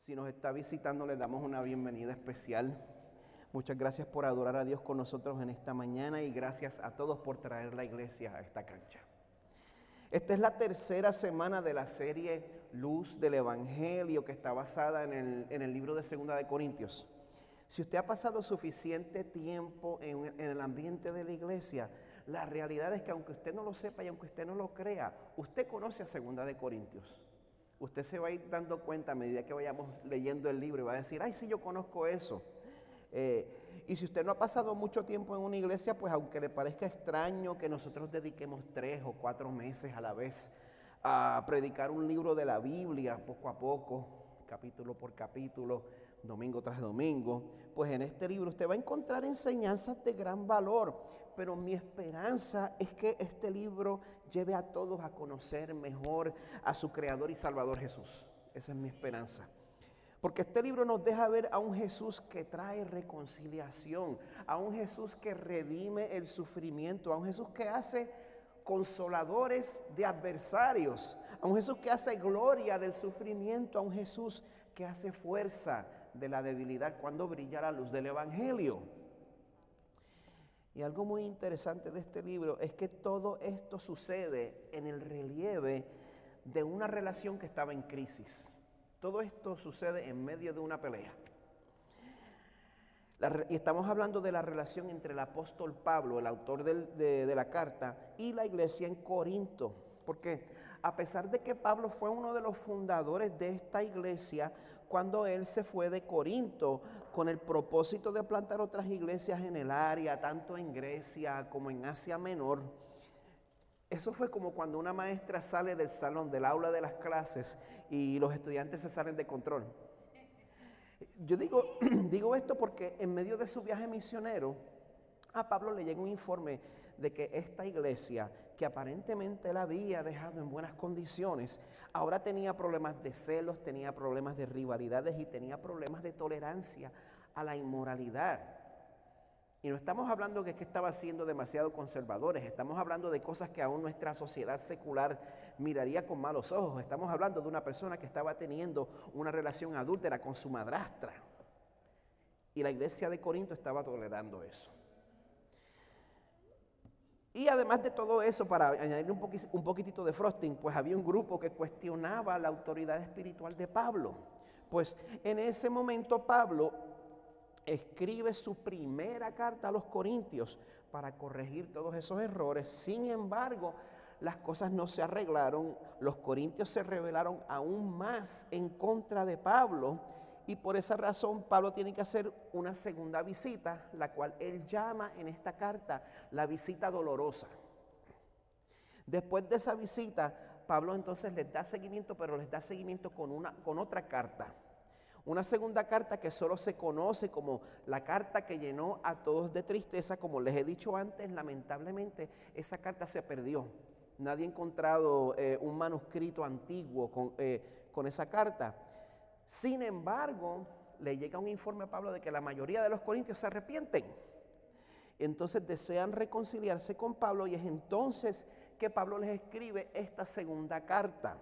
Si nos está visitando, le damos una bienvenida especial. Muchas gracias por adorar a Dios con nosotros en esta mañana y gracias a todos por traer la iglesia a esta cancha. Esta es la tercera semana de la serie Luz del Evangelio, que está basada en el libro de Segunda de Corintios. Si usted ha pasado suficiente tiempo en el ambiente de la iglesia, la realidad es que aunque usted no lo sepa y aunque usted no lo crea, usted conoce a Segunda de Corintios. Usted se va a ir dando cuenta a medida que vayamos leyendo el libro y va a decir, ay, sí, yo conozco eso. Y si usted no ha pasado mucho tiempo en una iglesia, pues aunque le parezca extraño que nosotros dediquemos 3 o 4 meses a la vez a predicar un libro de la Biblia poco a poco, capítulo por capítulo, domingo tras domingo, pues en este libro usted va a encontrar enseñanzas de gran valor, pero mi esperanza es que este libro lleve a todos a conocer mejor a su Creador y Salvador Jesús. Esa es mi esperanza. Porque este libro nos deja ver a un Jesús que trae reconciliación, a un Jesús que redime el sufrimiento, a un Jesús que hace consoladores de adversarios, a un Jesús que hace gloria del sufrimiento, a un Jesús que hace fuerza de la debilidad cuando brilla la luz del Evangelio. Y algo muy interesante de este libro es que todo esto sucede en el relieve de una relación que estaba en crisis. Todo esto sucede en medio de una pelea. Y estamos hablando de la relación entre el apóstol Pablo, el autor de la carta, y la iglesia en Corinto. Porque a pesar de que Pablo fue uno de los fundadores de esta iglesia, cuando él se fue de Corinto con el propósito de plantar otras iglesias en el área, tanto en Grecia como en Asia Menor, eso fue como cuando una maestra sale del salón, del aula de las clases y los estudiantes se salen de control. Yo digo esto porque en medio de su viaje misionero, a Pablo le llega un informe de que esta iglesia, que aparentemente la había dejado en buenas condiciones, ahora tenía problemas de celos, tenía problemas de rivalidades y tenía problemas de tolerancia a la inmoralidad. Y no estamos hablando de que estaba siendo demasiado conservadores, estamos hablando de cosas que aún nuestra sociedad secular miraría con malos ojos. Estamos hablando de una persona que estaba teniendo una relación adúltera con su madrastra. Y la iglesia de Corinto estaba tolerando eso. Y además de todo eso, para añadir un poquitito de frosting, pues había un grupo que cuestionaba la autoridad espiritual de Pablo. Pues en ese momento Pablo escribe su primera carta a los corintios para corregir todos esos errores. Sin embargo, las cosas no se arreglaron. Los corintios se rebelaron aún más en contra de Pablo. Y por esa razón Pablo tiene que hacer una segunda visita, la cual él llama en esta carta la visita dolorosa. Después de esa visita, Pablo entonces les da seguimiento, pero les da seguimiento con otra carta. Una segunda carta que solo se conoce como la carta que llenó a todos de tristeza. Como les he dicho antes, lamentablemente esa carta se perdió. Nadie ha encontrado un manuscrito antiguo con esa carta. Sin embargo, le llega un informe a Pablo de que la mayoría de los corintios se arrepienten. Entonces desean reconciliarse con Pablo y es entonces que Pablo les escribe esta segunda carta,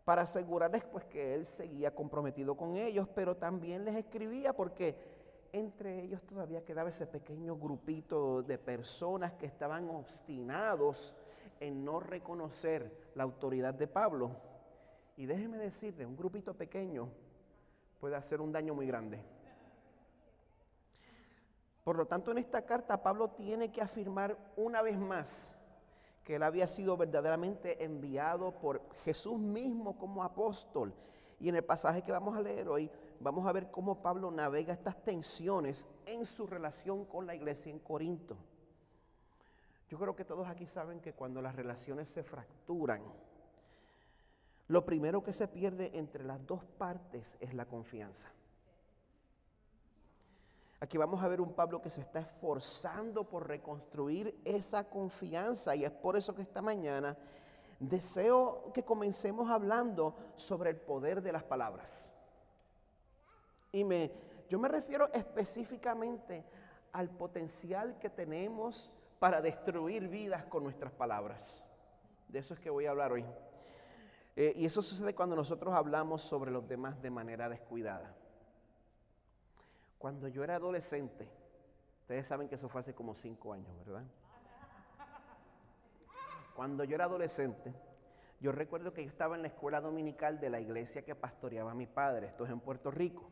para asegurarles pues que él seguía comprometido con ellos, pero también les escribía porque entre ellos todavía quedaba ese pequeño grupito de personas que estaban obstinados en no reconocer la autoridad de Pablo. Y déjeme decirle, un grupito pequeño puede hacer un daño muy grande. Por lo tanto, en esta carta Pablo tiene que afirmar una vez más que él había sido verdaderamente enviado por Jesús mismo como apóstol. Y en el pasaje que vamos a leer hoy, vamos a ver cómo Pablo navega estas tensiones en su relación con la iglesia en Corinto. Yo creo que todos aquí saben que cuando las relaciones se fracturan, lo primero que se pierde entre las dos partes es la confianza. Aquí vamos a ver un Pablo que se está esforzando por reconstruir esa confianza y es por eso que esta mañana deseo que comencemos hablando sobre el poder de las palabras. Yo me refiero específicamente al potencial que tenemos para destruir vidas con nuestras palabras. De eso es que voy a hablar hoy. Y eso sucede cuando nosotros hablamos sobre los demás de manera descuidada. Cuando yo era adolescente, ustedes saben que eso fue hace como 5 años, ¿verdad? Cuando yo era adolescente, yo recuerdo que yo estaba en la escuela dominical de la iglesia que pastoreaba mi padre, esto es en Puerto Rico.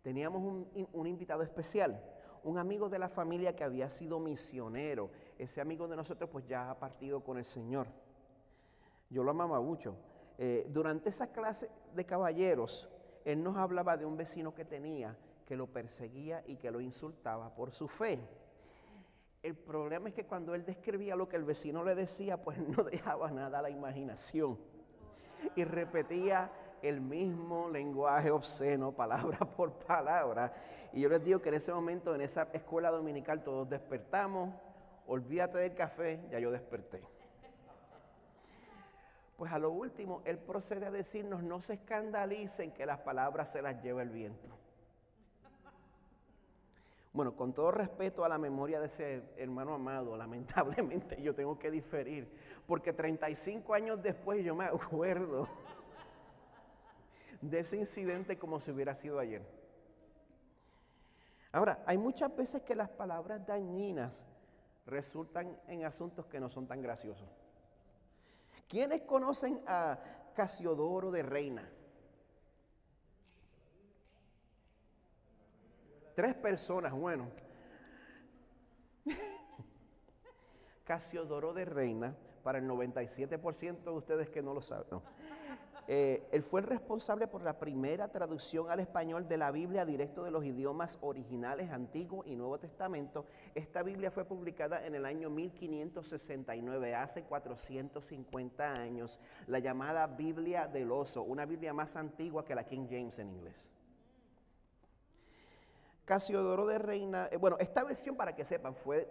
Teníamos un invitado especial, un amigo de la familia que había sido misionero. Ese amigo de nosotros pues ya ha partido con el Señor. Yo lo amaba mucho. Durante esa clase de caballeros, él nos hablaba de un vecino que tenía, que lo perseguía y que lo insultaba por su fe. El problema es que cuando él describía lo que el vecino le decía, pues no dejaba nada a la imaginación. Y repetía el mismo lenguaje obsceno, palabra por palabra. Y yo les digo que en ese momento, en esa escuela dominical, todos despertamos. Olvídate del café, ya yo desperté. Pues a lo último, él procede a decirnos, no se escandalicen que las palabras se las lleva el viento. Bueno, con todo respeto a la memoria de ese hermano amado, lamentablemente yo tengo que diferir, porque 35 años después yo me acuerdo de ese incidente como si hubiera sido ayer. Ahora, hay muchas veces que las palabras dañinas resultan en asuntos que no son tan graciosos. ¿Quiénes conocen a Casiodoro de Reina? 3 personas, bueno. Casiodoro de Reina, para el 97% de ustedes que no lo saben, no. Él fue el responsable por la primera traducción al español de la Biblia directo de los idiomas originales, Antiguo y Nuevo Testamento. Esta Biblia fue publicada en el año 1569, hace 450 años, la llamada Biblia del Oso, una Biblia más antigua que la King James en inglés. Casiodoro de Reina, bueno, esta versión, para que sepan, fue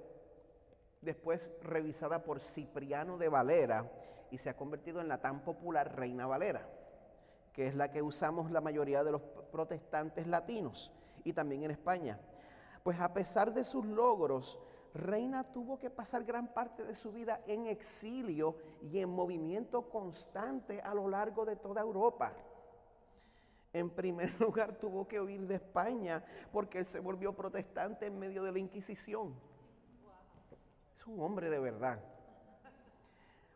después revisada por Cipriano de Valera y se ha convertido en la tan popular Reina Valera, que es la que usamos la mayoría de los protestantes latinos y también en España. Pues a pesar de sus logros, Reina tuvo que pasar gran parte de su vida en exilio y en movimiento constante a lo largo de toda Europa. En primer lugar, tuvo que huir de España porque él se volvió protestante en medio de la Inquisición. Es un hombre de verdad.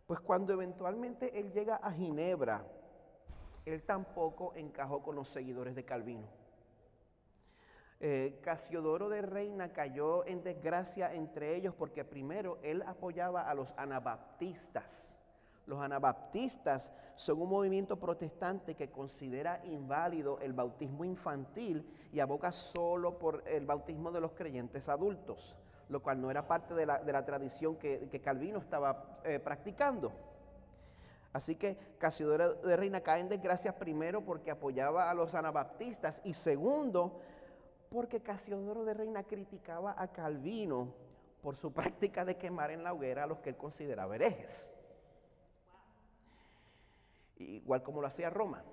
Pues cuando eventualmente él llega a Ginebra, él tampoco encajó con los seguidores de Calvino. Casiodoro de Reina cayó en desgracia entre ellos porque primero él apoyaba a los anabaptistas. Los anabaptistas son un movimiento protestante que considera inválido el bautismo infantil y aboga solo por el bautismo de los creyentes adultos, lo cual no era parte de la tradición que Calvino estaba practicando. Así que Casiodoro de Reina cae en desgracia primero porque apoyaba a los anabaptistas y segundo porque Casiodoro de Reina criticaba a Calvino por su práctica de quemar en la hoguera a los que él consideraba herejes. Igual como lo hacía Roma.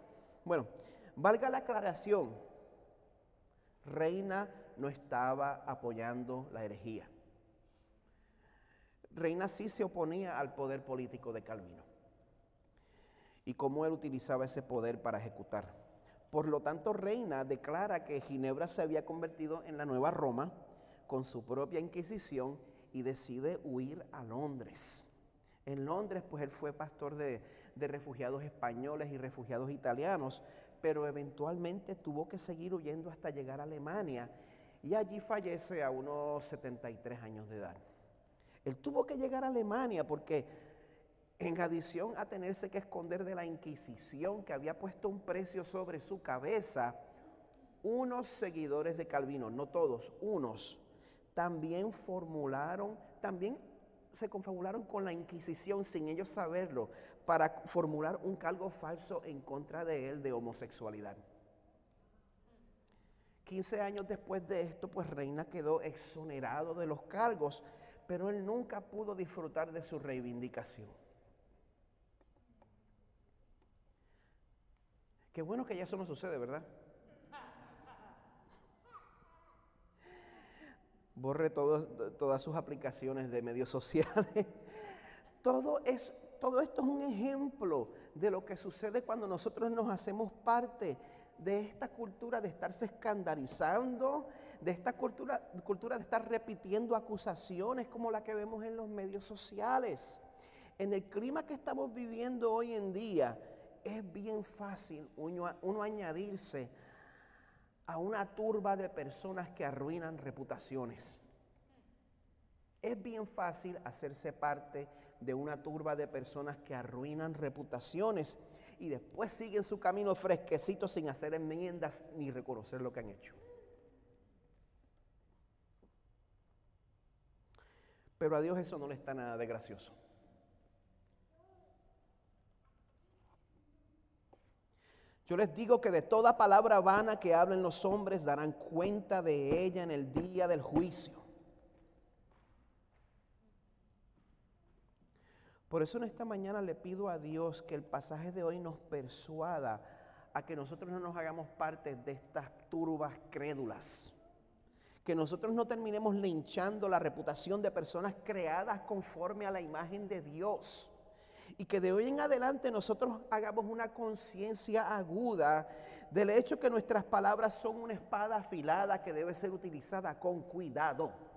Bueno, valga la aclaración, Reina no estaba apoyando la herejía. Reina sí se oponía al poder político de Calvino y cómo él utilizaba ese poder para ejecutar. Por lo tanto, Reina declara que Ginebra se había convertido en la nueva Roma con su propia Inquisición y decide huir a Londres. En Londres, pues él fue pastor de refugiados españoles y refugiados italianos, pero eventualmente tuvo que seguir huyendo hasta llegar a Alemania y allí fallece a unos 73 años de edad. Él tuvo que llegar a Alemania porque en adición a tenerse que esconder de la Inquisición que había puesto un precio sobre su cabeza, unos seguidores de Calvino, no todos, unos, también se confabularon con la Inquisición sin ellos saberlo para formular un cargo falso en contra de él de homosexualidad. 15 años después de esto, pues Reina quedó exonerado de los cargos, pero él nunca pudo disfrutar de su reivindicación. Qué bueno que ya eso no sucede, ¿verdad? Borre todas sus aplicaciones de medios sociales. Todo todo esto es un ejemplo de lo que sucede cuando nosotros nos hacemos parte de esta cultura de estarse escandalizando, de esta cultura de estar repitiendo acusaciones como la que vemos en los medios sociales. En el clima que estamos viviendo hoy en día, es bien fácil uno añadirse a una turba de personas que arruinan reputaciones. Es bien fácil hacerse parte de una turba de personas que arruinan reputaciones y después siguen su camino fresquecito sin hacer enmiendas ni reconocer lo que han hecho. Pero a Dios eso no le está nada de gracioso. Yo les digo que de toda palabra vana que hablen los hombres darán cuenta de ella en el día del juicio. Por eso en esta mañana le pido a Dios que el pasaje de hoy nos persuada a que nosotros no nos hagamos parte de estas turbas crédulas. Que nosotros no terminemos linchando la reputación de personas creadas conforme a la imagen de Dios. Y que de hoy en adelante nosotros hagamos una conciencia aguda del hecho que nuestras palabras son una espada afilada que debe ser utilizada con cuidado.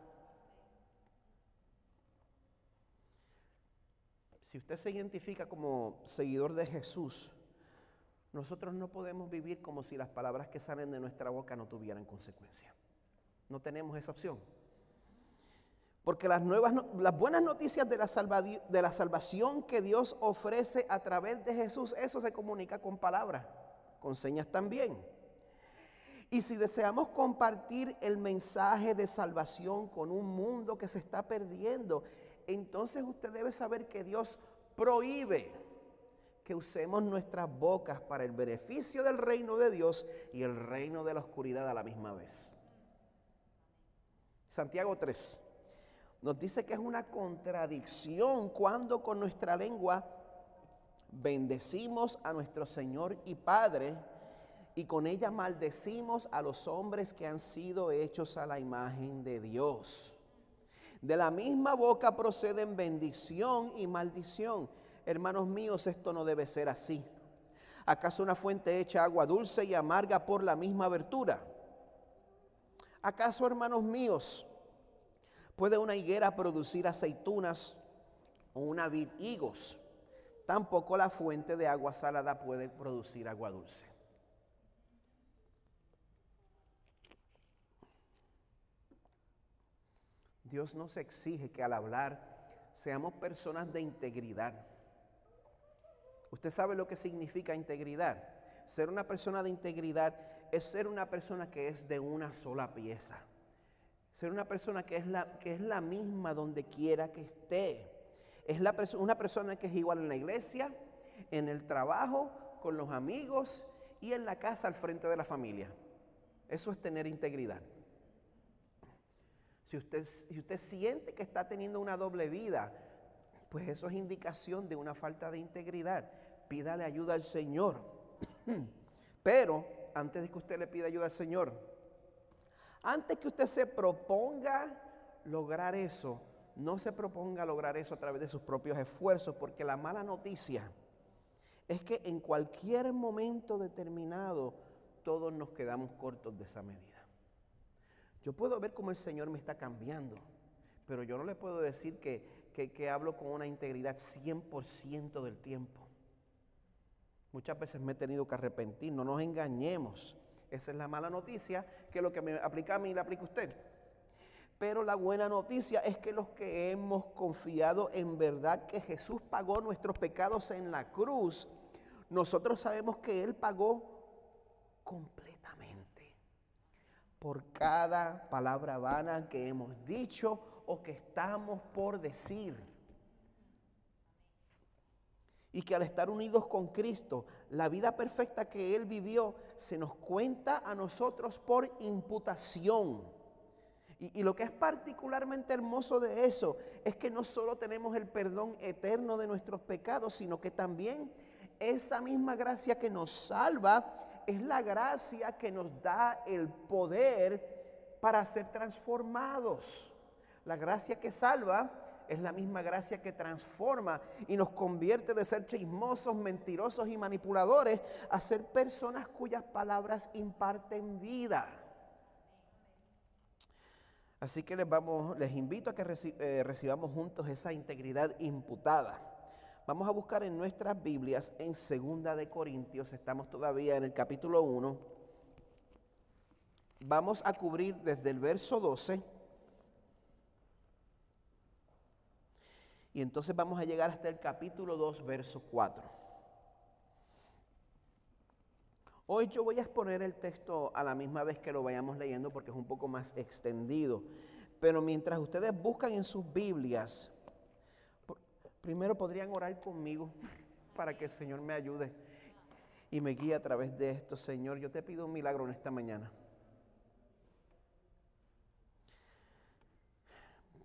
Si usted se identifica como seguidor de Jesús, nosotros no podemos vivir como si las palabras que salen de nuestra boca no tuvieran consecuencia. No tenemos esa opción. Porque las buenas noticias de la salvación que Dios ofrece a través de Jesús, eso se comunica con palabras, con señas también. Y si deseamos compartir el mensaje de salvación con un mundo que se está perdiendo, entonces usted debe saber que Dios prohíbe que usemos nuestras bocas para el beneficio del reino de Dios y el reino de la oscuridad a la misma vez. Santiago 3 nos dice que es una contradicción cuando con nuestra lengua bendecimos a nuestro Señor y Padre y con ella maldecimos a los hombres que han sido hechos a la imagen de Dios. De la misma boca proceden bendición y maldición. Hermanos míos, esto no debe ser así. ¿Acaso una fuente echa agua dulce y amarga por la misma abertura? ¿Acaso, hermanos míos, puede una higuera producir aceitunas o una vid higos? Tampoco la fuente de agua salada puede producir agua dulce. Dios nos exige que al hablar seamos personas de integridad. ¿Usted sabe lo que significa integridad? Ser una persona de integridad es ser una persona que es de una sola pieza. Ser una persona que es la misma donde quiera que esté. Es una persona que es igual en la iglesia, en el trabajo, con los amigos y en la casa al frente de la familia. Eso es tener integridad. Si usted siente que está teniendo una doble vida, pues eso es indicación de una falta de integridad. Pídale ayuda al Señor. Pero antes de que usted le pida ayuda al Señor, antes que usted se proponga lograr eso, no se proponga lograr eso a través de sus propios esfuerzos, porque la mala noticia es que en cualquier momento determinado todos nos quedamos cortos de esa medida. Yo puedo ver cómo el Señor me está cambiando, pero yo no le puedo decir que hablo con una integridad 100% del tiempo. Muchas veces me he tenido que arrepentir, no nos engañemos. Esa es la mala noticia, que lo que me aplica a mí le aplica a usted. Pero la buena noticia es que los que hemos confiado en verdad que Jesús pagó nuestros pecados en la cruz, nosotros sabemos que Él pagó completamente por cada palabra vana que hemos dicho o que estamos por decir. Y que al estar unidos con Cristo, la vida perfecta que Él vivió se nos cuenta a nosotros por imputación. Y lo que es particularmente hermoso de eso es que no solo tenemos el perdón eterno de nuestros pecados, sino que también esa misma gracia que nos salva es la gracia que nos da el poder para ser transformados. La gracia que salva es la misma gracia que transforma y nos convierte de ser chismosos, mentirosos y manipuladores a ser personas cuyas palabras imparten vida. Así que les invito a que recibamos juntos esa integridad imputada. Vamos a buscar en nuestras Biblias en 2 de Corintios, estamos todavía en el capítulo 1. Vamos a cubrir desde el verso 12 y entonces vamos a llegar hasta el capítulo 2, verso 4. Hoy yo voy a exponer el texto a la misma vez que lo vayamos leyendo porque es un poco más extendido. Pero mientras ustedes buscan en sus Biblias, primero podrían orar conmigo para que el Señor me ayude y me guíe a través de esto. Señor, yo te pido un milagro en esta mañana.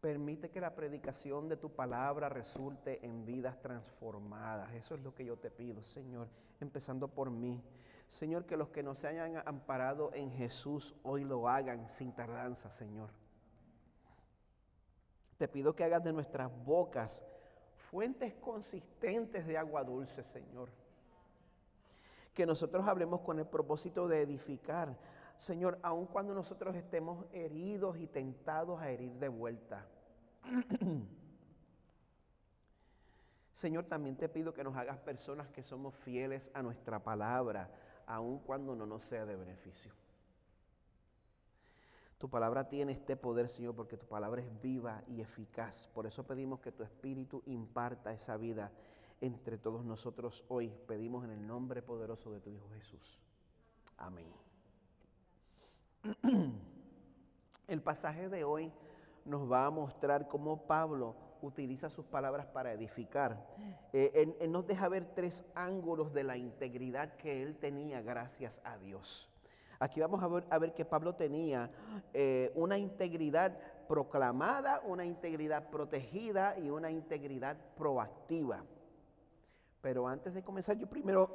Permite que la predicación de tu palabra resulte en vidas transformadas. Eso es lo que yo te pido, Señor, empezando por mí. Señor, que los que no se hayan amparado en Jesús hoy lo hagan sin tardanza, Señor. Te pido que hagas de nuestras bocas fuentes consistentes de agua dulce, Señor. Que nosotros hablemos con el propósito de edificar, Señor, aun cuando nosotros estemos heridos y tentados a herir de vuelta. Señor, también te pido que nos hagas personas que somos fieles a nuestra palabra, aun cuando no nos sea de beneficio. Tu palabra tiene este poder, Señor, porque tu palabra es viva y eficaz. Por eso pedimos que tu Espíritu imparta esa vida entre todos nosotros hoy. Pedimos en el nombre poderoso de tu Hijo Jesús. Amén. El pasaje de hoy nos va a mostrar cómo Pablo utiliza sus palabras para edificar. Él nos deja ver 3 ángulos de la integridad que él tenía gracias a Dios. Aquí vamos a ver que Pablo tenía una integridad proclamada, una integridad protegida y una integridad proactiva. Pero antes de comenzar, yo primero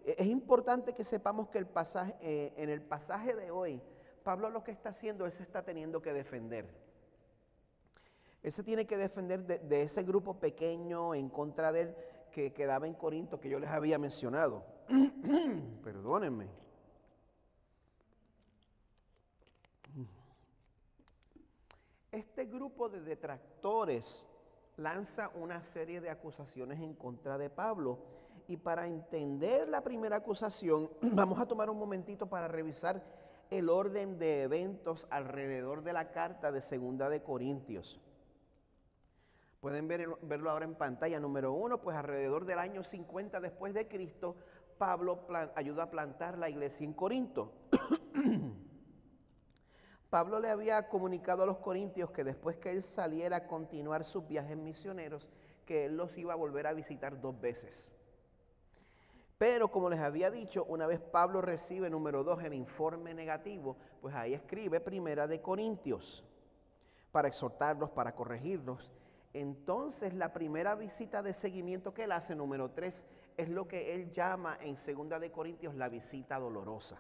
es importante que sepamos que en el pasaje de hoy, Pablo lo que está haciendo es se está teniendo que defender. Él se tiene que defender de ese grupo pequeño en contra de él que quedaba en Corinto, que yo les había mencionado. Perdónenme. Este grupo de detractores lanza una serie de acusaciones en contra de Pablo. Y para entender la primera acusación, vamos a tomar un momentito para revisar el orden de eventos alrededor de la carta de 2 de Corintios. Pueden verlo ahora en pantalla. Número 1, pues alrededor del año 50 después de Cristo, Pablo ayuda a plantar la iglesia en Corinto. Pablo le había comunicado a los corintios que después que él saliera a continuar sus viajes misioneros, que él los iba a volver a visitar 2 veces. Pero como les había dicho, una vez Pablo recibe, número 2, el informe negativo, pues ahí escribe 1 de Corintios para exhortarlos, para corregirlos. Entonces la primera visita de seguimiento que él hace, número 3, es lo que él llama en 2 de Corintios la visita dolorosa.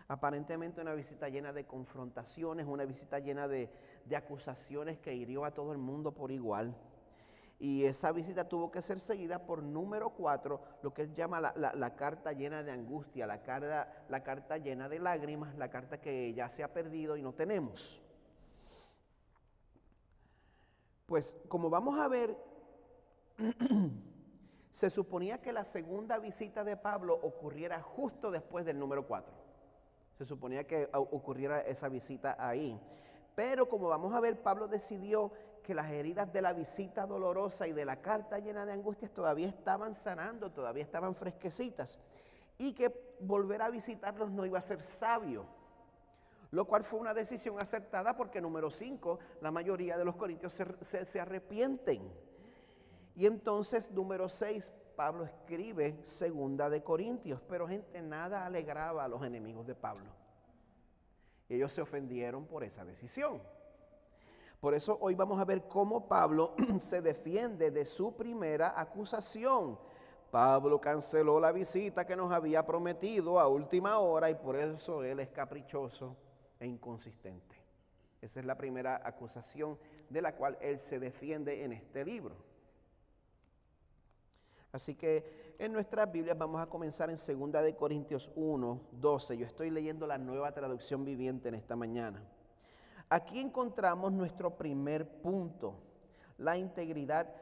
Aparentemente una visita llena de confrontaciones, una visita llena de acusaciones que hirió a todo el mundo por igual. Y esa visita tuvo que ser seguida por número 4, lo que él llama la carta llena de angustia, la carta llena de lágrimas, la carta que ya se ha perdido y no tenemos. Pues como vamos a ver, se suponía que la segunda visita de Pablo ocurriera justo después del número 4. Se suponía que ocurriera esa visita ahí. Pero como vamos a ver, Pablo decidió que las heridas de la visita dolorosa y de la carta llena de angustias todavía estaban sanando, todavía estaban fresquecitas, y que volver a visitarlos no iba a ser sabio, lo cual fue una decisión acertada porque número 5, la mayoría de los corintios se arrepienten. Y entonces número 6, Pablo escribe 2 de Corintios, pero gente, nada alegraba a los enemigos de Pablo. Ellos se ofendieron por esa decisión. Por eso hoy vamos a ver cómo Pablo se defiende de su primera acusación. Pablo canceló la visita que nos había prometido a última hora y por eso él es caprichoso e inconsistente. Esa es la primera acusación de la cual él se defiende en este libro. Así que en nuestras Biblias vamos a comenzar en 2 de Corintios 1, 12. Yo estoy leyendo la Nueva Traducción Viviente en esta mañana. Aquí encontramos nuestro primer punto, la integridad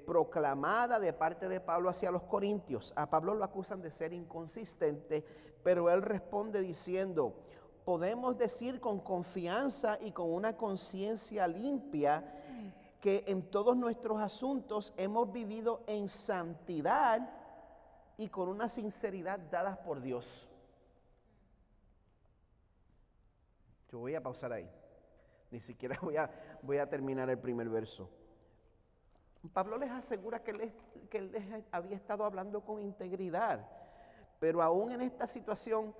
proclamada de parte de Pablo hacia los corintios. A Pablo lo acusan de ser inconsistente, pero él responde diciendo: podemos decir con confianza y con una conciencia limpia que en todos nuestros asuntos hemos vivido en santidad y con una sinceridad dadas por Dios. Yo voy a pausar ahí. Ni siquiera voy a terminar el primer verso. Pablo les asegura que él les había estado hablando con integridad, pero aún en esta situación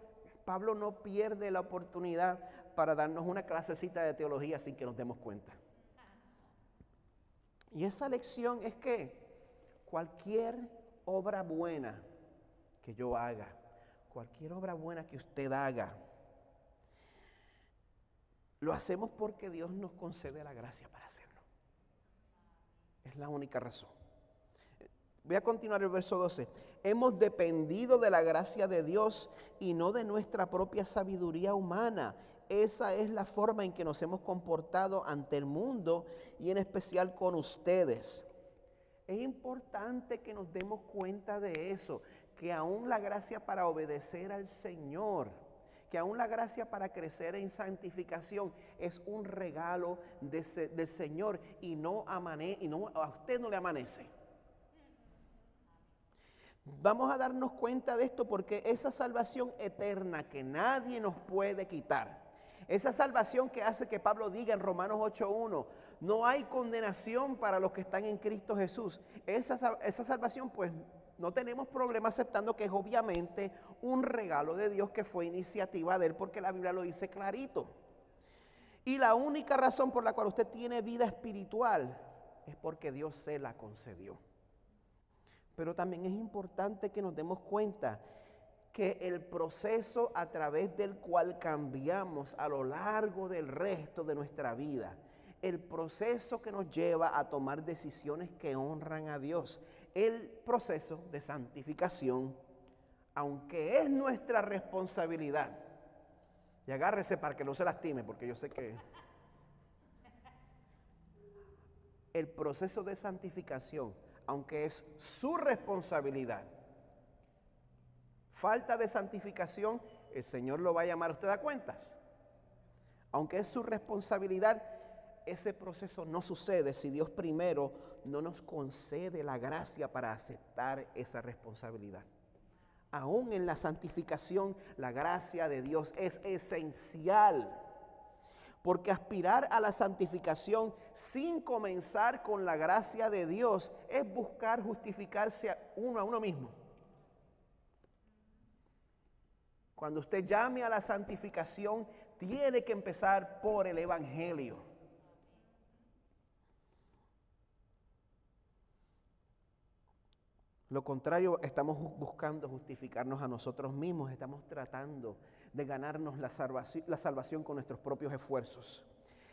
Pablo no pierde la oportunidad para darnos una clasecita de teología sin que nos demos cuenta. Y esa lección es que cualquier obra buena que yo haga, cualquier obra buena que usted haga, lo hacemos porque Dios nos concede la gracia para hacerlo. Es la única razón. Voy a continuar el verso 12. Hemos dependido de la gracia de Dios y no de nuestra propia sabiduría humana. Esa es la forma en que nos hemos comportado ante el mundo y en especial con ustedes. Es importante que nos demos cuenta de eso, que aún la gracia para obedecer al Señor, que aún la gracia para crecer en santificación es un regalo del Señor y a usted no le amanece. Vamos a darnos cuenta de esto porque esa salvación eterna que nadie nos puede quitar, esa salvación que hace que Pablo diga en Romanos 8:1, no hay condenación para los que están en Cristo Jesús. Esa salvación, pues no tenemos problema aceptando que es obviamente un regalo de Dios que fue iniciativa de Él, porque la Biblia lo dice clarito. Y la única razón por la cual usted tiene vida espiritual es porque Dios se la concedió. Pero también es importante que nos demos cuenta que el proceso a través del cual cambiamos a lo largo del resto de nuestra vida, el proceso que nos lleva a tomar decisiones que honran a Dios, el proceso de santificación, aunque es nuestra responsabilidad, y agárrese para que no se lastime, porque yo sé que el proceso de santificación, aunque es su responsabilidad, falta de santificación, el Señor lo va a llamar a usted a cuentas. Aunque es su responsabilidad, ese proceso no sucede si Dios primero no nos concede la gracia para aceptar esa responsabilidad. Aún en la santificación, la gracia de Dios es esencial. Porque aspirar a la santificación sin comenzar con la gracia de Dios es buscar justificarse a uno mismo. Cuando usted llame a la santificación, tiene que empezar por el Evangelio. Lo contrario, estamos buscando justificarnos a nosotros mismos, estamos tratando de ganarnos la salvación con nuestros propios esfuerzos.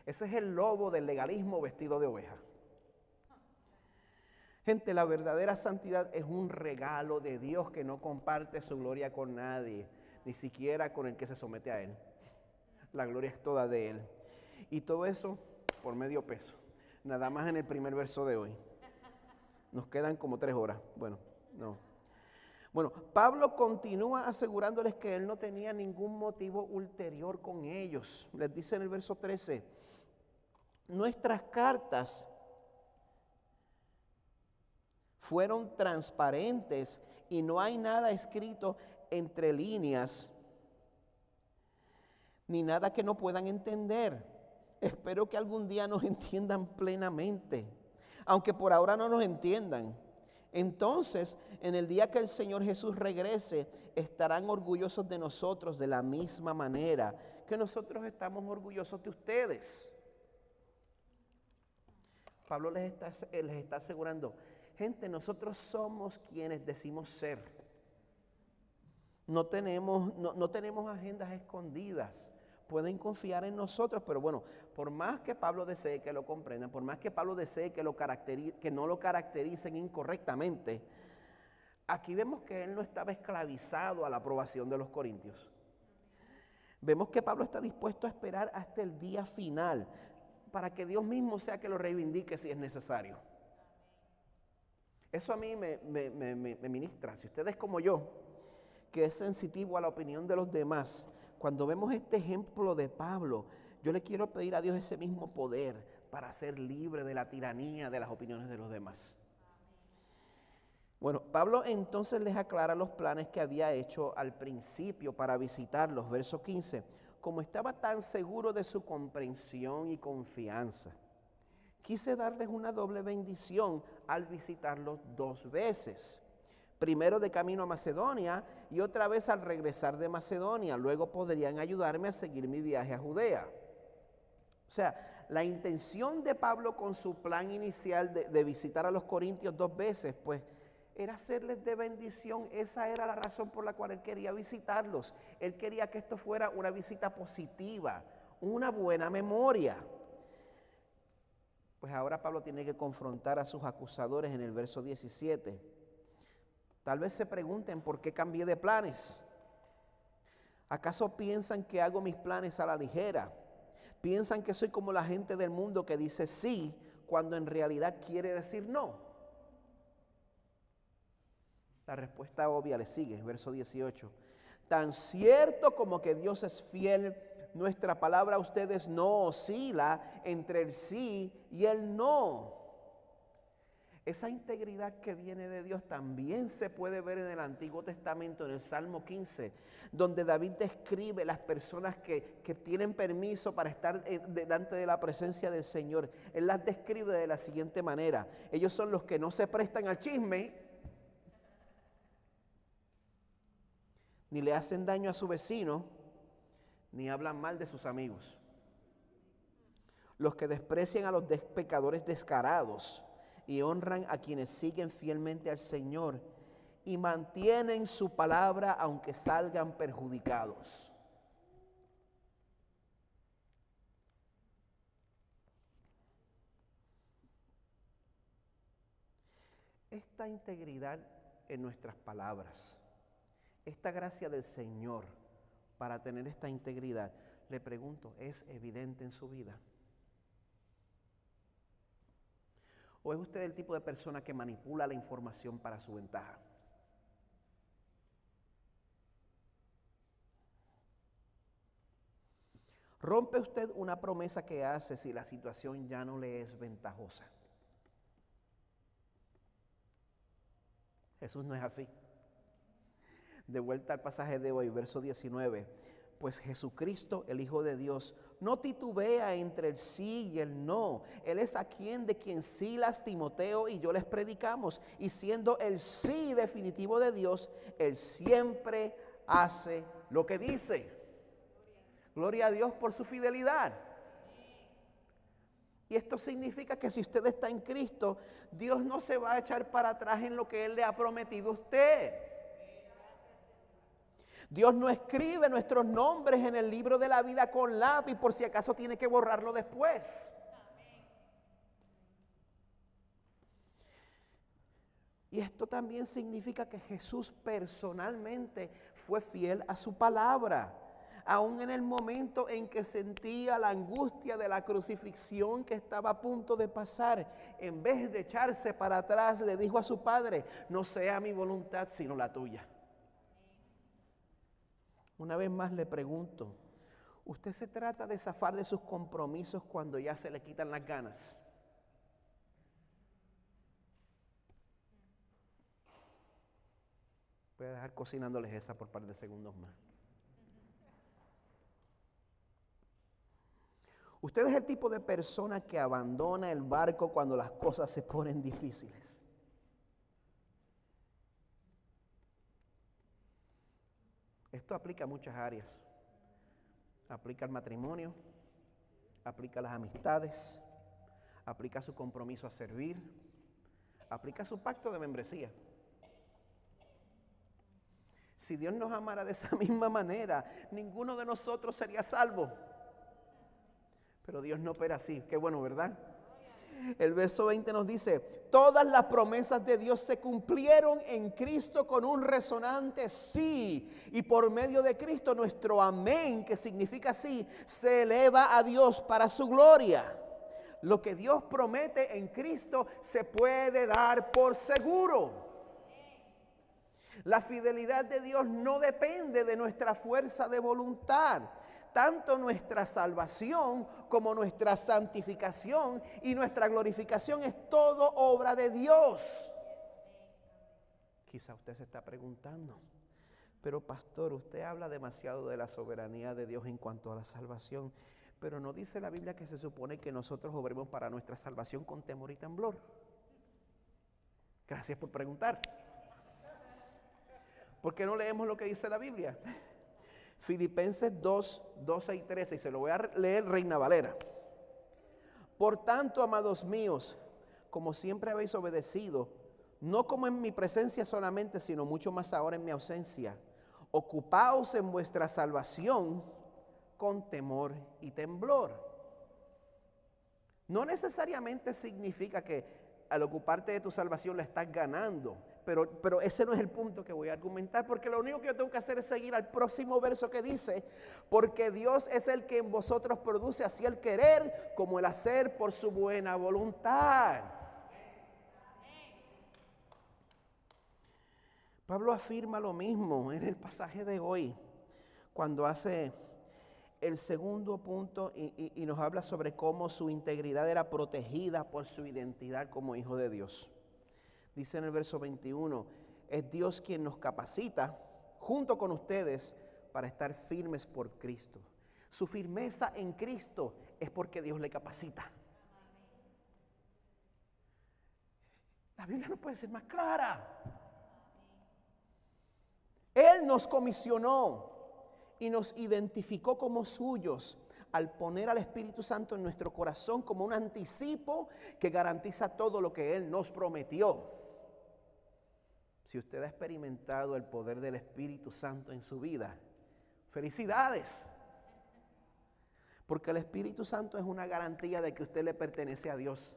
Ese es el lobo del legalismo vestido de oveja. Gente, la verdadera santidad es un regalo de Dios que no comparte su gloria con nadie, ni siquiera con el que se somete a Él. La gloria es toda de Él. Y todo eso por medio peso. Nada más en el primer verso de hoy. Nos quedan como 3 horas. Bueno, no. Bueno, Pablo continúa asegurándoles que él no tenía ningún motivo ulterior con ellos. Les dice en el verso 13, nuestras cartas fueron transparentes y no hay nada escrito entre líneas, ni nada que no puedan entender. Espero que algún día nos entiendan plenamente, aunque por ahora no nos entiendan. Entonces, en el día que el Señor Jesús regrese, estarán orgullosos de nosotros de la misma manera que nosotros estamos orgullosos de ustedes. Pablo les está asegurando, gente, nosotros somos quienes decimos ser. No tenemos agendas escondidas. pueden confiar en nosotros, pero bueno, por más que Pablo desee que lo comprendan, por más que Pablo desee que no lo caractericen incorrectamente, aquí vemos que él no estaba esclavizado a la aprobación de los corintios. Vemos que Pablo está dispuesto a esperar hasta el día final para que Dios mismo sea que lo reivindique si es necesario. Eso a mí me ministra. Si usted es como yo, que es sensitivo a la opinión de los demás, cuando vemos este ejemplo de Pablo, yo le quiero pedir a Dios ese mismo poder para ser libre de la tiranía de las opiniones de los demás. Bueno, Pablo entonces les aclara los planes que había hecho al principio para visitarlos, verso 15. Como estaba tan seguro de su comprensión y confianza, quise darles una doble bendición al visitarlos 2 veces. Primero de camino a Macedonia y otra vez al regresar de Macedonia. Luego podrían ayudarme a seguir mi viaje a Judea. O sea, la intención de Pablo con su plan inicial de visitar a los corintios 2 veces, pues, era hacerles de bendición. Esa era la razón por la cual él quería visitarlos. Él quería que esto fuera una visita positiva, una buena memoria. Pues ahora Pablo tiene que confrontar a sus acusadores en el verso 17. Tal vez se pregunten por qué cambié de planes. ¿Acaso piensan que hago mis planes a la ligera? ¿Piensan que soy como la gente del mundo que dice sí cuando en realidad quiere decir no? La respuesta obvia le sigue, verso 18. Tan cierto como que Dios es fiel, nuestra palabra a ustedes no oscila entre el sí y el no. Esa integridad que viene de Dios también se puede ver en el Antiguo Testamento, en el Salmo 15, donde David describe las personas que tienen permiso para estar delante de la presencia del Señor. Él las describe de la siguiente manera. Ellos son los que no se prestan al chisme, ni le hacen daño a su vecino, ni hablan mal de sus amigos. Los que desprecian a los pecadores descarados y honran a quienes siguen fielmente al Señor y mantienen su palabra aunque salgan perjudicados. Esta integridad en nuestras palabras, esta gracia del Señor para tener esta integridad, le pregunto, ¿es evidente en su vida? ¿O es usted el tipo de persona que manipula la información para su ventaja? ¿Rompe usted una promesa que hace si la situación ya no le es ventajosa? Jesús no es así. De vuelta al pasaje de hoy, verso 19. Pues Jesucristo, el Hijo de Dios, no titubea entre el sí y el no. Él es de quien Silas, Timoteo y yo les predicamos. Y siendo el sí definitivo de Dios, Él siempre hace lo que dice. Gloria a Dios por su fidelidad. Y esto significa que si usted está en Cristo, Dios no se va a echar para atrás en lo que Él le ha prometido a usted. Dios no escribe nuestros nombres en el libro de la vida con lápiz por si acaso tiene que borrarlo después. Y esto también significa que Jesús personalmente fue fiel a su palabra. Aún en el momento en que sentía la angustia de la crucifixión que estaba a punto de pasar, en vez de echarse para atrás, le dijo a su Padre, no sea mi voluntad sino la tuya. Una vez más le pregunto, ¿usted se trata de zafar de sus compromisos cuando ya se le quitan las ganas? Voy a dejar cocinándoles esa por un par de segundos más. Usted es el tipo de persona que abandona el barco cuando las cosas se ponen difíciles. Esto aplica a muchas áreas. Aplica al matrimonio, aplica a las amistades, aplica a su compromiso a servir, aplica a su pacto de membresía. Si Dios nos amara de esa misma manera, ninguno de nosotros sería salvo. Pero Dios no opera así. Qué bueno, ¿verdad? El verso 20 nos dice: todas las promesas de Dios se cumplieron en Cristo con un resonante sí. Y por medio de Cristo nuestro amén, que significa sí, se eleva a Dios para su gloria. Lo que Dios promete en Cristo se puede dar por seguro. La fidelidad de Dios no depende de nuestra fuerza de voluntad. Tanto nuestra salvación como nuestra santificación y nuestra glorificación es todo obra de Dios. Quizá usted se está preguntando: pero pastor, usted habla demasiado de la soberanía de Dios en cuanto a la salvación, pero ¿no dice la Biblia que se supone que nosotros obremos para nuestra salvación con temor y temblor? Gracias por preguntar. ¿Por qué no leemos lo que dice la Biblia? Filipenses 2, 12 y 13, y se lo voy a leer Reina Valera. Por tanto, amados míos, como siempre habéis obedecido, no como en mi presencia solamente, sino mucho más ahora en mi ausencia, ocupaos en vuestra salvación con temor y temblor. No necesariamente significa que al ocuparte de tu salvación la estás ganando, pero ese no es el punto que voy a argumentar, porque lo único que yo tengo que hacer es seguir al próximo verso que dice: porque Dios es el que en vosotros produce así el querer como el hacer por su buena voluntad. Pablo afirma lo mismo en el pasaje de hoy, cuando hace el segundo punto y nos habla sobre cómo su integridad era protegida por su identidad como hijo de Dios. Dice en el verso 21, es Dios quien nos capacita junto con ustedes para estar firmes por Cristo. Su firmeza en Cristo es porque Dios le capacita. La Biblia no puede ser más clara. Él nos comisionó y nos identificó como suyos al poner al Espíritu Santo en nuestro corazón como un anticipo que garantiza todo lo que Él nos prometió. Si usted ha experimentado el poder del Espíritu Santo en su vida, felicidades. Porque el Espíritu Santo es una garantía de que usted le pertenece a Dios.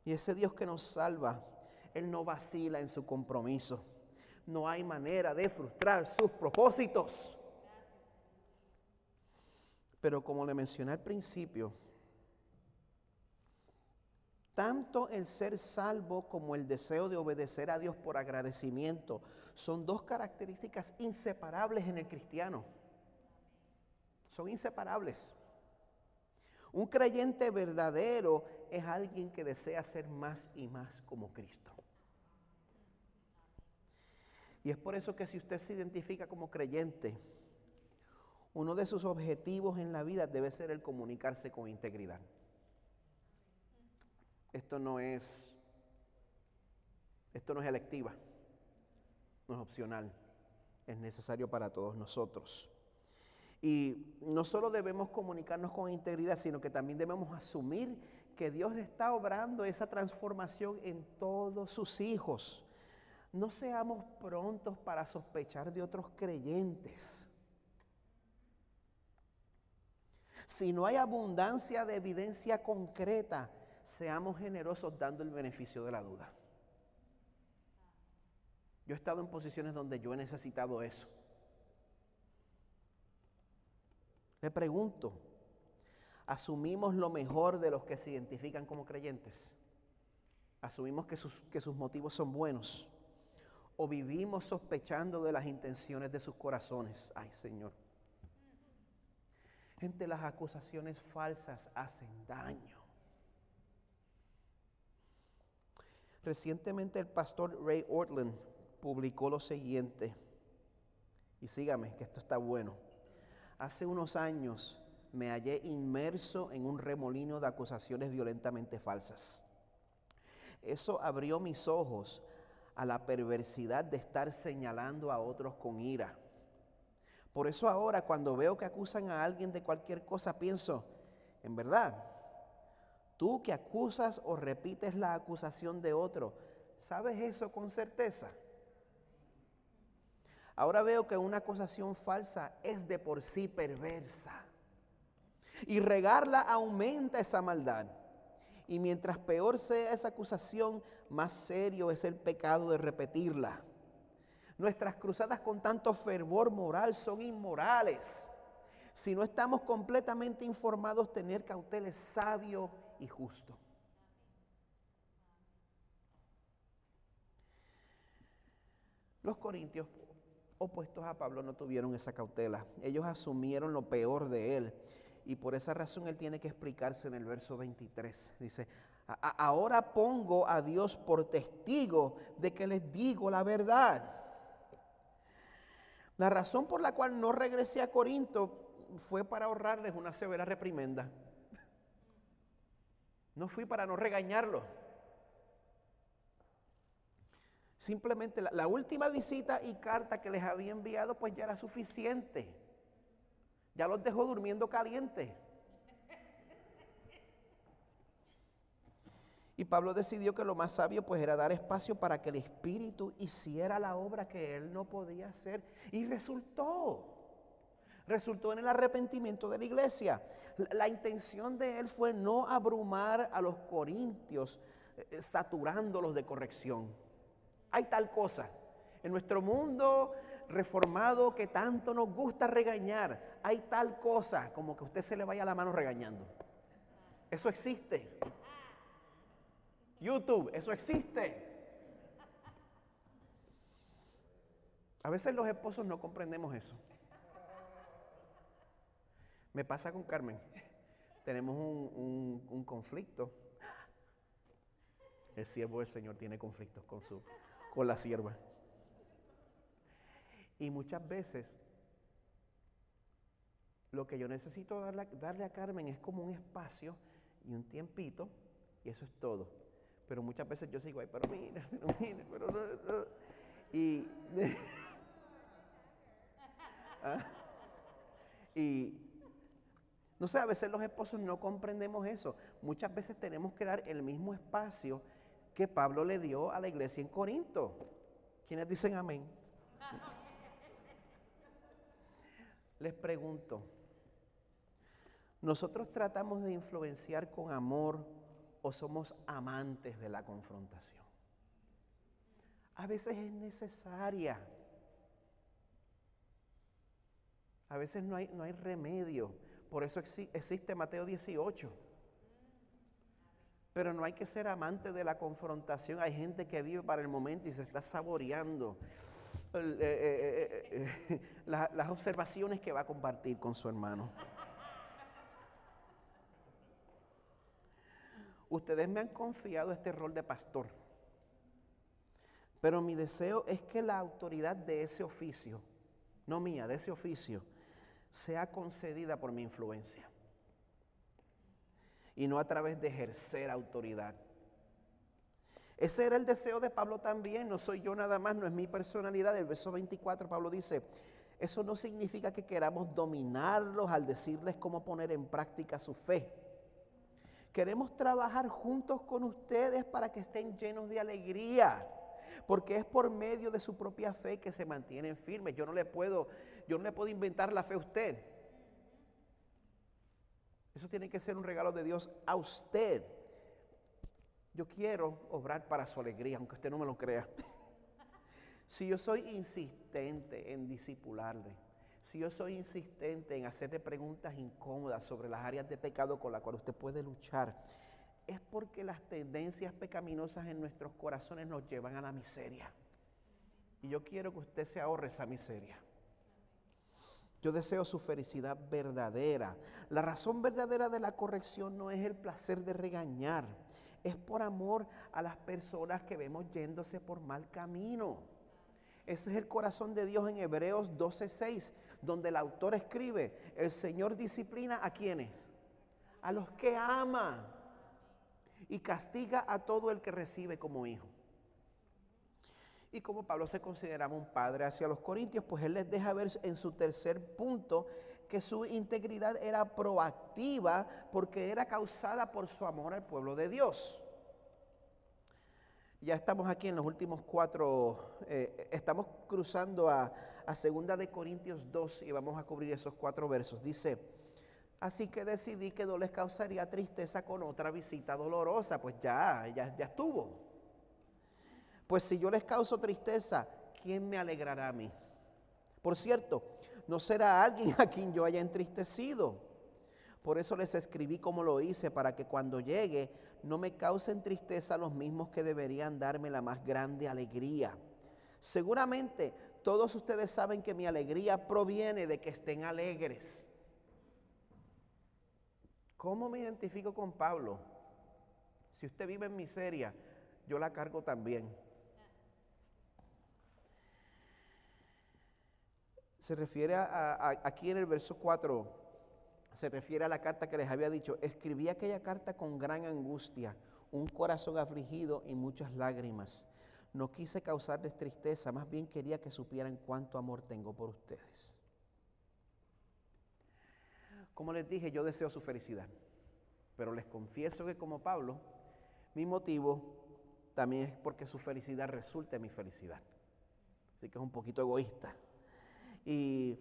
Y ese Dios que nos salva, Él no vacila en su compromiso. No hay manera de frustrar sus propósitos. Pero como le mencioné al principio, tanto el ser salvo como el deseo de obedecer a Dios por agradecimiento son dos características inseparables en el cristiano. Son inseparables. Un creyente verdadero es alguien que desea ser más y más como Cristo. Y es por eso que si usted se identifica como creyente, uno de sus objetivos en la vida debe ser el comunicarse con integridad. Esto no es electiva, no es opcional, es necesario para todos nosotros. Y no solo debemos comunicarnos con integridad, sino que también debemos asumir que Dios está obrando esa transformación en todos sus hijos. No seamos prontos para sospechar de otros creyentes. Si no hay abundancia de evidencia concreta, seamos generosos dando el beneficio de la duda. Yo he estado en posiciones donde yo he necesitado eso. Le pregunto, ¿asumimos lo mejor de los que se identifican como creyentes? ¿Asumimos que sus motivos son buenos? ¿O vivimos sospechando de las intenciones de sus corazones? Ay, Señor. Gente, las acusaciones falsas hacen daño. Recientemente el pastor Ray Ortlund publicó lo siguiente, y sígame que esto está bueno. Hace unos años me hallé inmerso en un remolino de acusaciones violentamente falsas. Eso abrió mis ojos a la perversidad de estar señalando a otros con ira. Por eso ahora cuando veo que acusan a alguien de cualquier cosa pienso, en verdad, tú que acusas o repites la acusación de otro, ¿sabes eso con certeza? Ahora veo que una acusación falsa es de por sí perversa. Y regarla aumenta esa maldad. Y mientras peor sea esa acusación, más serio es el pecado de repetirla. Nuestras cruzadas con tanto fervor moral son inmorales. Si no estamos completamente informados, tener cautela es sabio y justo. Los corintios, opuestos a Pablo, no tuvieron esa cautela. Ellos asumieron lo peor de él. Y por esa razón él tiene que explicarse en el verso 23. Dice, ahora pongo a Dios por testigo de que les digo la verdad. La razón por la cual no regresé a Corinto fue para ahorrarles una severa reprimenda. No fui para no regañarlos. Simplemente la última visita y carta que les había enviado pues ya era suficiente. Ya los dejó durmiendo caliente. Y Pablo decidió que lo más sabio pues era dar espacio para que el Espíritu hiciera la obra que él no podía hacer. Y resultó en el arrepentimiento de la iglesia. La intención de él fue no abrumar a los corintios, saturándolos de corrección. Hay tal cosa en nuestro mundo reformado que tanto nos gusta regañar. Hay tal cosa como que a usted se le vaya la mano regañando. Eso existe. YouTube, eso existe. A veces los esposos no comprendemos eso. Me pasa con Carmen. Tenemos un conflicto. El siervo del Señor tiene conflictos con la sierva. Y muchas veces lo que yo necesito darle a Carmen es como un espacio y un tiempito, y eso es todo. Pero muchas veces yo sigo, ay, pero mira, pero no. Y, y no sé, a veces los esposos no comprendemos eso. Muchas veces tenemos que dar el mismo espacio que Pablo le dio a la iglesia en Corinto. ¿Quiénes dicen amén? Les pregunto, ¿nosotros tratamos de influenciar con amor o somos amantes de la confrontación? A veces es necesaria. A veces no hay remedio. Por eso existe Mateo 18. Pero no hay que ser amante de la confrontación. Hay gente que vive para el momento y se está saboreando las observaciones que va a compartir con su hermano. Ustedes me han confiado este rol de pastor, pero mi deseo es que la autoridad de ese oficio, no mía, de ese oficio, sea concedida por mi influencia y no a través de ejercer autoridad. Ese era el deseo de Pablo también, no soy yo nada más, no es mi personalidad. El verso 24 Pablo dice, eso no significa que queramos dominarlos al decirles cómo poner en práctica su fe. Queremos trabajar juntos con ustedes para que estén llenos de alegría, porque es por medio de su propia fe que se mantienen firmes. Yo no le puedo inventar la fe a usted. Eso tiene que ser un regalo de Dios a usted. Yo quiero obrar para su alegría, aunque usted no me lo crea. Si yo soy insistente en discipularle, si yo soy insistente en hacerle preguntas incómodas sobre las áreas de pecado con las cuales usted puede luchar, es porque las tendencias pecaminosas en nuestros corazones nos llevan a la miseria. Y yo quiero que usted se ahorre esa miseria. Yo deseo su felicidad verdadera. La razón verdadera de la corrección no es el placer de regañar, es por amor a las personas que vemos yéndose por mal camino. Ese es el corazón de Dios en Hebreos 12:6, donde el autor escribe, el Señor disciplina ¿a quiénes? A los que ama y castiga a todo el que recibe como hijo. Y como Pablo se consideraba un padre hacia los corintios, pues él les deja ver en su tercer punto que su integridad era proactiva porque era causada por su amor al pueblo de Dios. Ya estamos aquí en los últimos 4, estamos cruzando a a 2 de Corintios 2 y vamos a cubrir esos 4 versos. Dice: así que decidí que no les causaría tristeza con otra visita dolorosa. Pues ya estuvo. Pues si yo les causo tristeza, ¿quién me alegrará a mí? Por cierto, no será alguien a quien yo haya entristecido. Por eso les escribí como lo hice, para que cuando llegue no me causen tristeza los mismos que deberían darme la más grande alegría. Seguramente todos ustedes saben que mi alegría proviene de que estén alegres. ¿Cómo me identifico con Pablo? Si usted vive en miseria, yo la cargo también. Se refiere aquí en el verso 4, se refiere a la carta que les había dicho: escribí aquella carta con gran angustia, un corazón afligido y muchas lágrimas. No quise causarles tristeza, más bien quería que supieran cuánto amor tengo por ustedes. Como les dije, yo deseo su felicidad, pero les confieso que como Pablo, mi motivo también es porque su felicidad resulte en mi felicidad. Así que es un poquito egoísta. Y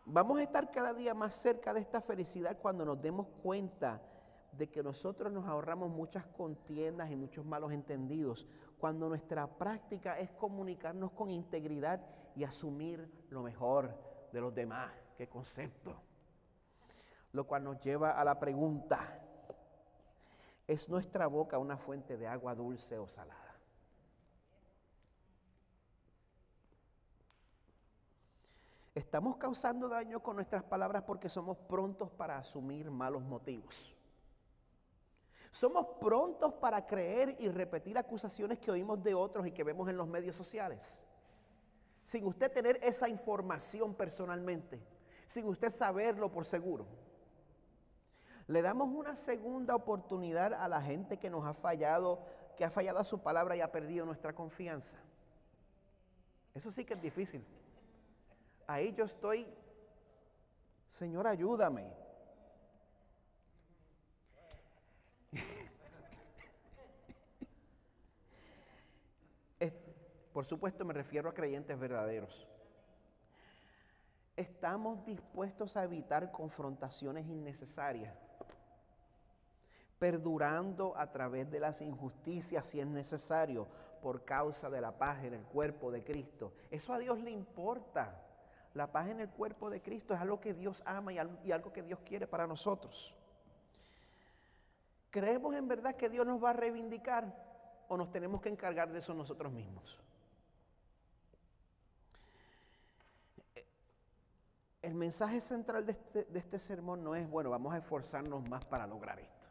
vamos a estar cada día más cerca de esta felicidad cuando nos demos cuenta de que nosotros nos ahorramos muchas contiendas y muchos malos entendidos, cuando nuestra práctica es comunicarnos con integridad y asumir lo mejor de los demás. ¿Qué concepto? Lo cual nos lleva a la pregunta: ¿es nuestra boca una fuente de agua dulce o salada? ¿Estamos causando daño con nuestras palabras porque somos prontos para asumir malos motivos? ¿Somos prontos para creer y repetir acusaciones que oímos de otros y que vemos en los medios sociales? Sin usted tener esa información personalmente, sin usted saberlo por seguro. Le damos una segunda oportunidad a la gente que nos ha fallado, que ha fallado a su palabra y ha perdido nuestra confianza. Eso sí que es difícil. Ahí yo estoy: Señor, ayúdame. Por supuesto me refiero a creyentes verdaderos. ¿Estamos dispuestos a evitar confrontaciones innecesarias, perdurando a través de las injusticias si es necesario, por causa de la paz en el cuerpo de Cristo? Eso a Dios le importa. La paz en el cuerpo de Cristo es algo que Dios ama y algo que Dios quiere para nosotros. ¿Creemos en verdad que Dios nos va a reivindicar o nos tenemos que encargar de eso nosotros mismos? El mensaje central de este sermón no es: bueno, vamos a esforzarnos más para lograr esto.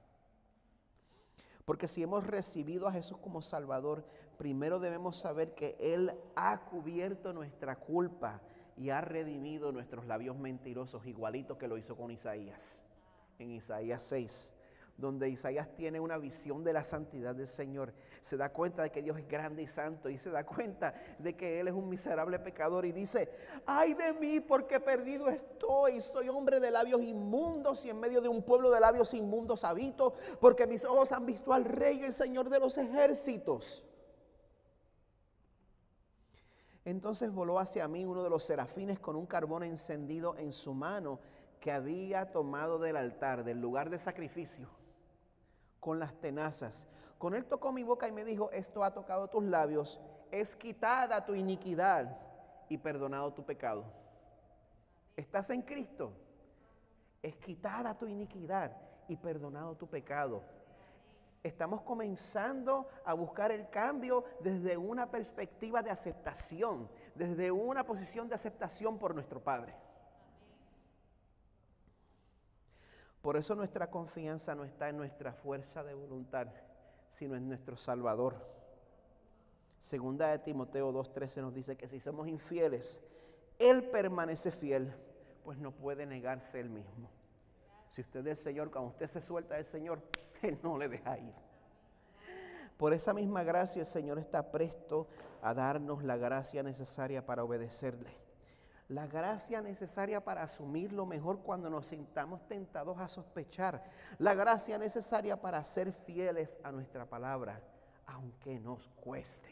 Porque si hemos recibido a Jesús como Salvador, primero debemos saber que Él ha cubierto nuestra culpa y ha redimido nuestros labios mentirosos, igualito que lo hizo con Isaías. En Isaías 6, donde Isaías tiene una visión de la santidad del Señor, se da cuenta de que Dios es grande y santo, y se da cuenta de que Él es un miserable pecador, y dice: ¡ay de mí, porque perdido estoy! Soy hombre de labios inmundos, y en medio de un pueblo de labios inmundos habito, porque mis ojos han visto al Rey, el Señor de los ejércitos. Entonces voló hacia mí uno de los serafines con un carbón encendido en su mano, que había tomado del altar, del lugar de sacrificio, con las tenazas. Con él tocó mi boca y me dijo: esto ha tocado tus labios, es quitada tu iniquidad y perdonado tu pecado. ¿Estás en Cristo? Es quitada tu iniquidad y perdonado tu pecado. Estamos comenzando a buscar el cambio desde una perspectiva de aceptación, desde una posición de aceptación por nuestro Padre. Por eso nuestra confianza no está en nuestra fuerza de voluntad, sino en nuestro Salvador. Segunda de Timoteo 2:13 nos dice que si somos infieles, Él permanece fiel, pues no puede negarse Él mismo. Si usted es del Señor, cuando usted se suelta del Señor, Él no le deja ir. Por esa misma gracia el Señor está presto a darnos la gracia necesaria para obedecerle. La gracia necesaria para asumir lo mejor cuando nos sintamos tentados a sospechar. La gracia necesaria para ser fieles a nuestra palabra, aunque nos cueste.